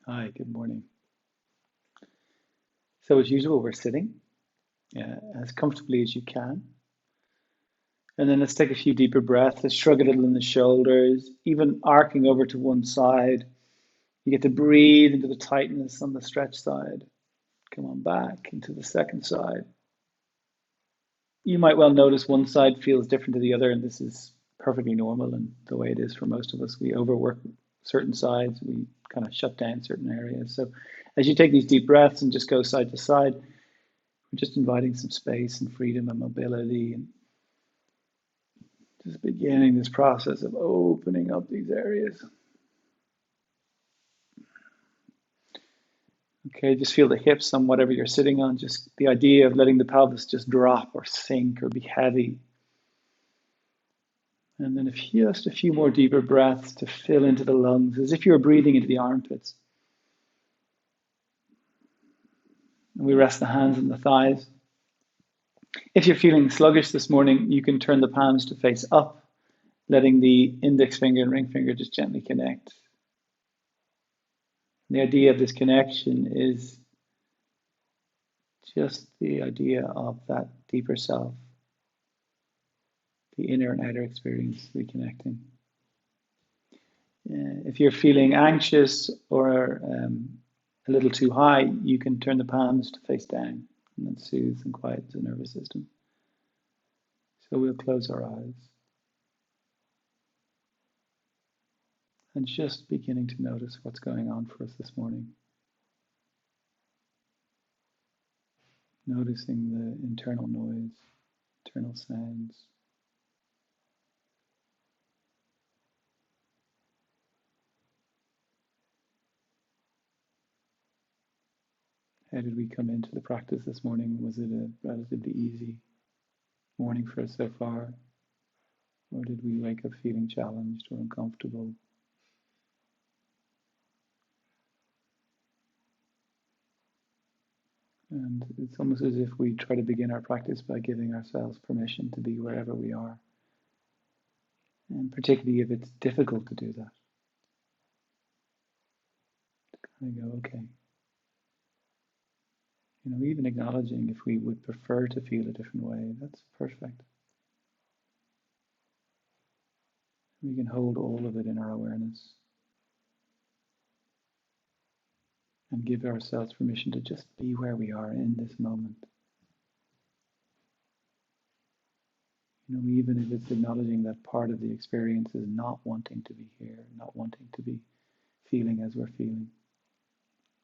Hi, good morning. So as usual, we're sitting as comfortably as you can. And then let's take a few deeper breaths. Let's shrug a little in the shoulders, even arcing over to one side. You get to breathe into the tightness on the stretch side. Come on back into the second side. You might well notice one side feels different to the other, and this is perfectly normal and the way it is for most of us. We overwork certain sides, we kind of shut down certain areas. So as you take these deep breaths and just go side to side, we're just inviting some space and freedom and mobility and just beginning this process of opening up these areas. Okay, just feel the hips on whatever you're sitting on. Just the idea of letting the pelvis just drop or sink or be heavy. And then just a few more deeper breaths to fill into the lungs as if you were breathing into the armpits. And we rest the hands on the thighs. If you're feeling sluggish this morning, you can turn the palms to face up, letting the index finger and ring finger just gently connect. And the idea of this connection is just the idea of that deeper self, the inner and outer experience reconnecting. If you're feeling anxious or a little too high, you can turn the palms to face down and that soothes and quiets the nervous system. So we'll close our eyes and just beginning to notice what's going on for us this morning. Noticing the internal noise, internal sounds. How did we come into the practice this morning? Was it a relatively easy morning for us so far? Or did we wake up feeling challenged or uncomfortable? And it's almost as if we try to begin our practice by giving ourselves permission to be wherever we are. And particularly if it's difficult to do that, to kind of go, okay. Even acknowledging if we would prefer to feel a different way, that's perfect. We can hold all of it in our awareness and give ourselves permission to just be where we are in this moment. Even if it's acknowledging that part of the experience is not wanting to be here, not wanting to be feeling as we're feeling.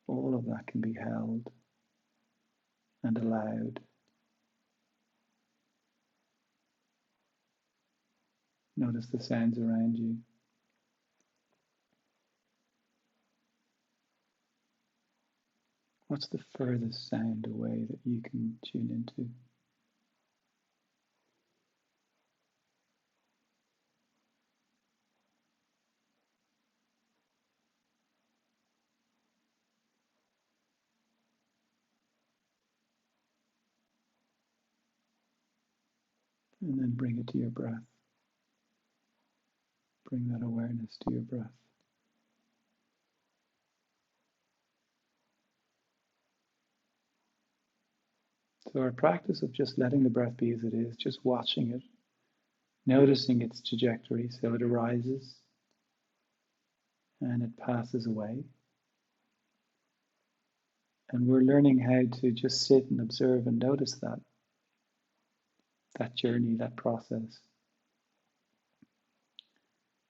All of that can be held and allowed. Notice the sounds around you. What's the furthest sound away that you can tune into? And then bring it to your breath. Bring that awareness to your breath. So our practice of just letting the breath be as it is, just watching it, noticing its trajectory. So it arises and it passes away. And we're learning how to just sit and observe and notice that journey, that process.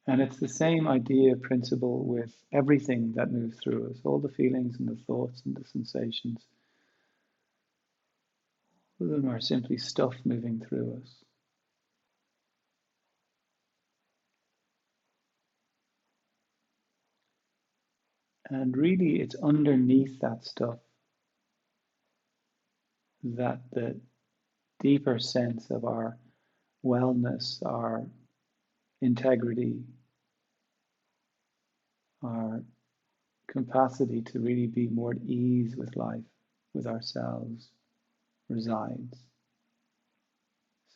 And it's the same idea, principle with everything that moves through us, all the feelings and the thoughts and the sensations. All of them are simply stuff moving through us. And really, it's underneath that stuff that the deeper sense of our wellness, our integrity, our capacity to really be more at ease with life, with ourselves, resides.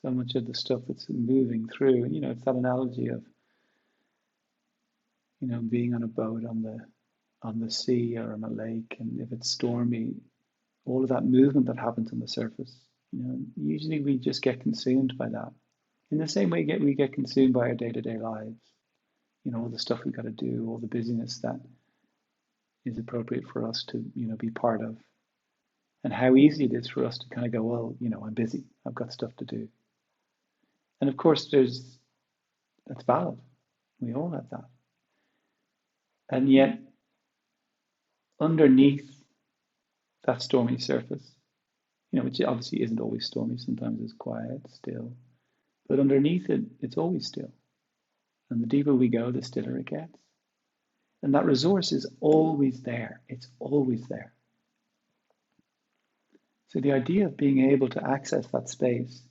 So much of the stuff that's moving through, it's that analogy of, being on a boat on the on the sea or on a lake, and if it's stormy, all of that movement that happens on the surface, usually we just get consumed by that. In the same way we get consumed by our day-to-day lives, all the stuff we got to do, all the busyness that is appropriate for us to, be part of, and how easy it is for us to kind of go, well, I'm busy, I've got stuff to do. And of course, that's valid. We all have that. And yet, underneath that stormy surface, which obviously isn't always stormy, sometimes it's quiet, still, but underneath it, it's always still. And the deeper we go, the stiller it gets. And that resource is always there. It's always there. So the idea of being able to access that space,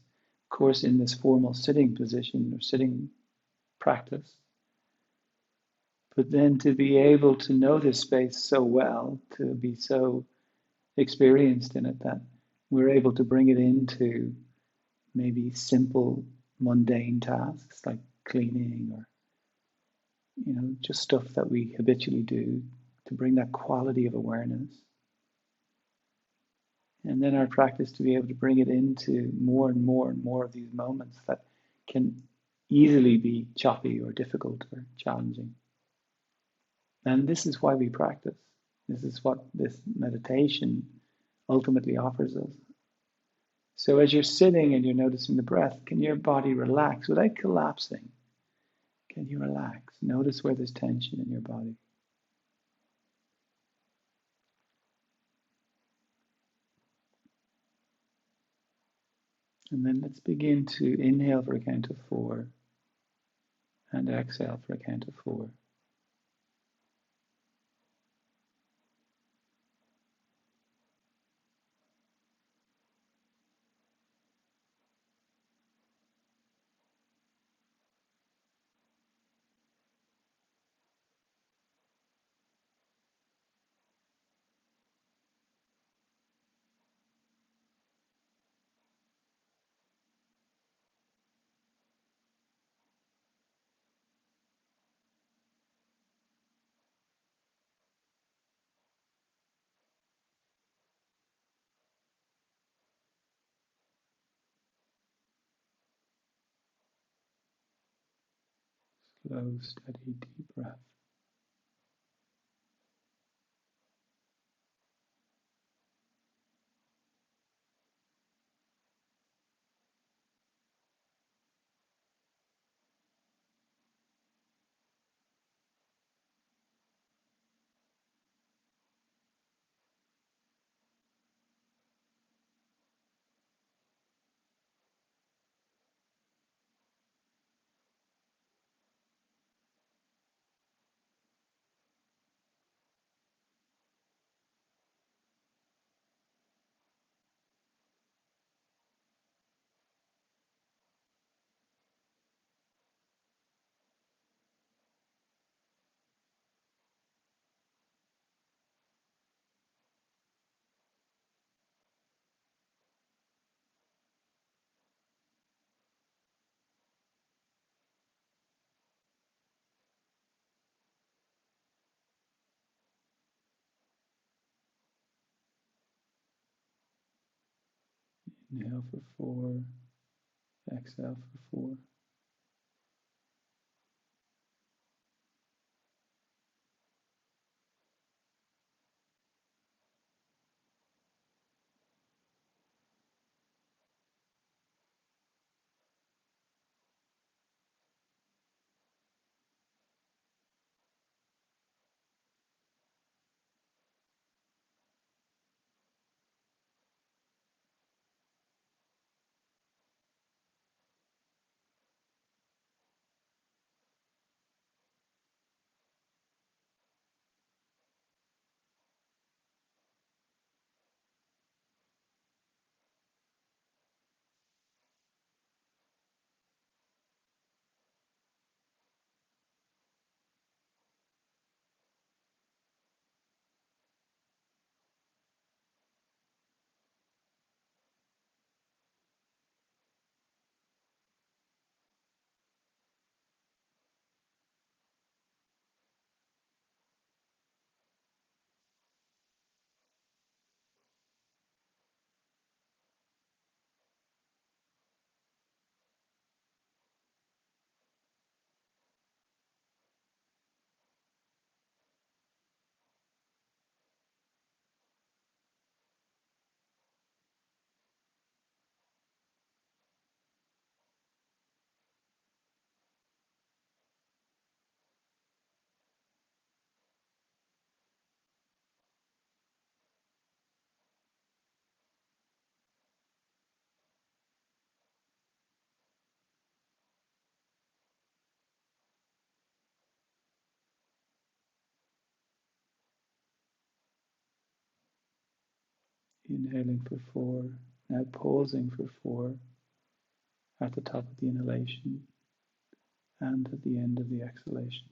of course, in this formal sitting position or sitting practice, but then to be able to know this space so well, to be so experienced in it that we're able to bring it into maybe simple, mundane tasks like cleaning or, just stuff that we habitually do, to bring that quality of awareness. And then our practice to be able to bring it into more and more and more of these moments that can easily be choppy or difficult or challenging. And this is why we practice. This is what this meditation ultimately offers us. So as you're sitting and you're noticing the breath, can your body relax without collapsing? Can you relax? Notice where there's tension in your body. And then let's begin to inhale for a count of 4 and exhale for a count of 4. Slow, steady, deep breath. Inhale for 4, exhale for 4. Inhaling for 4. Now pausing for 4 at the top of the inhalation and at the end of the exhalation.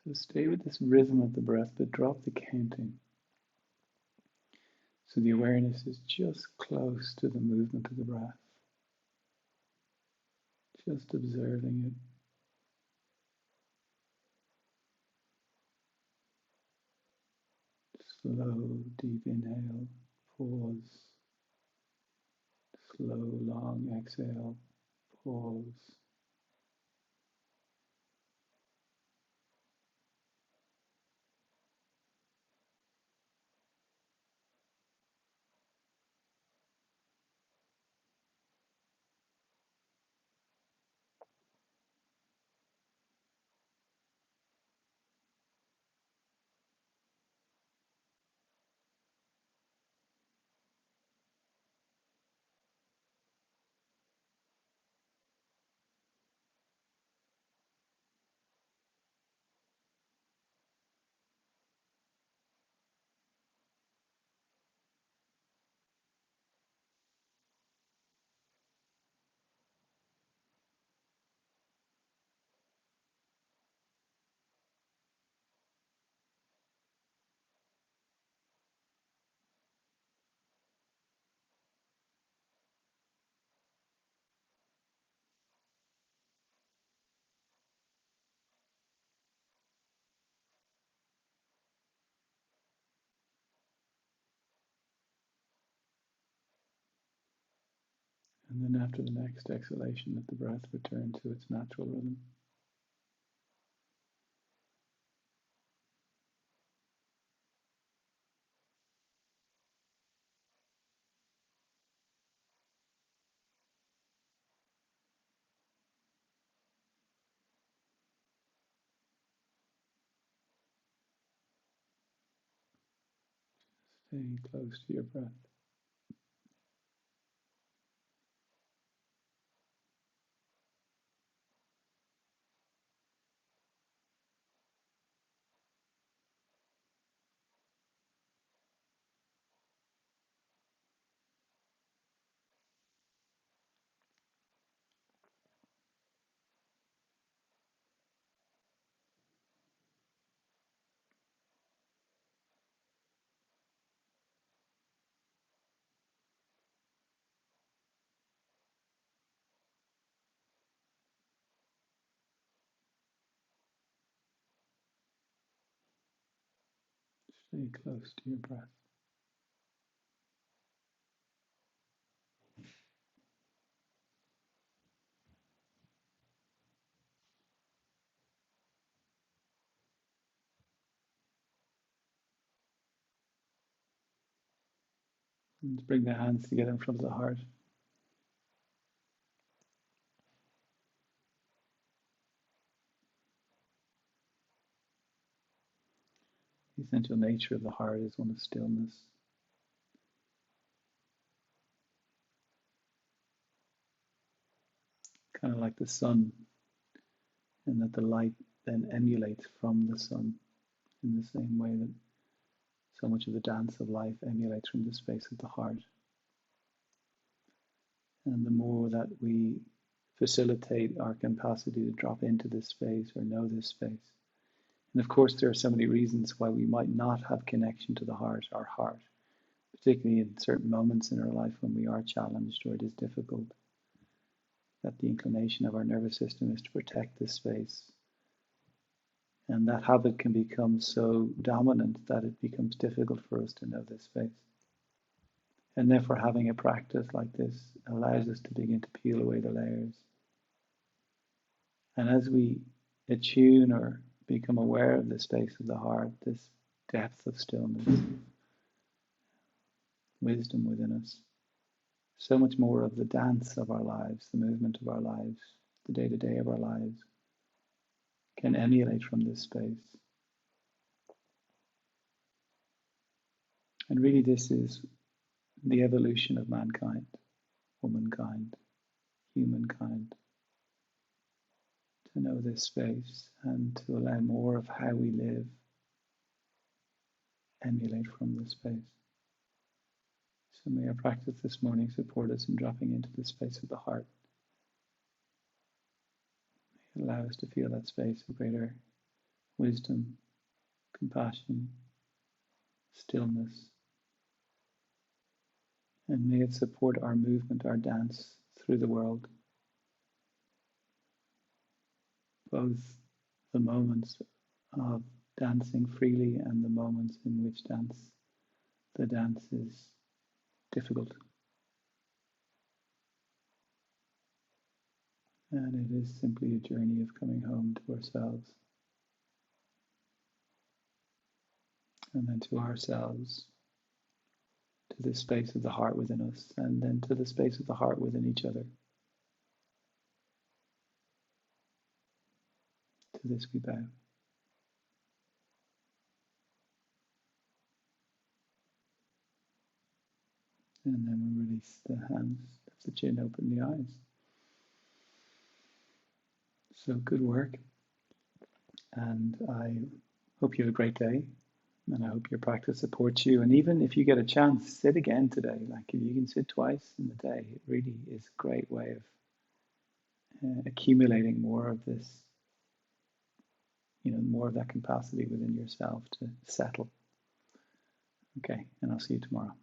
So stay with this rhythm of the breath, but drop the counting. So the awareness is just close to the movement of the breath, just observing it. Slow, deep inhale, pause. Slow, long exhale, pause. And then after the next exhalation, let the breath return to its natural rhythm. Stay close to your breath. Stay close to your breath. And bring the hands together in front of the heart. The essential nature of the heart is one of stillness. Kind of like the sun, and that the light then emulates from the sun in the same way that so much of the dance of life emulates from the space of the heart. And the more that we facilitate our capacity to drop into this space or know this space. And of course, there are so many reasons why we might not have connection to the heart, our heart, particularly in certain moments in our life when we are challenged or it is difficult, that the inclination of our nervous system is to protect this space. And that habit can become so dominant that it becomes difficult for us to know this space. And therefore, having a practice like this allows us to begin to peel away the layers. And as we attune or become aware of the space of the heart, this depth of stillness, wisdom within us, so much more of the dance of our lives, the movement of our lives, the day-to-day of our lives, can emulate from this space. And really this is the evolution of mankind, womankind, humankind, to know this space and to allow more of how we live emulate from this space. So may our practice this morning support us in dropping into the space of the heart. May it allow us to feel that space of greater wisdom, compassion, stillness, and may it support our movement, our dance through the world. Both the moments of dancing freely and the moments in which the dance is difficult. And it is simply a journey of coming home to ourselves. And then to ourselves, to the space of the heart within us, and then to the space of the heart within each other. To this we bow. And then we release the hands, lift the chin, open the eyes. So good work. And I hope you have a great day. And I hope your practice supports you. And even if you get a chance, sit again today. Like if you can sit twice in the day, it really is a great way of accumulating more of this, more of that capacity within yourself to settle. Okay, and I'll see you tomorrow.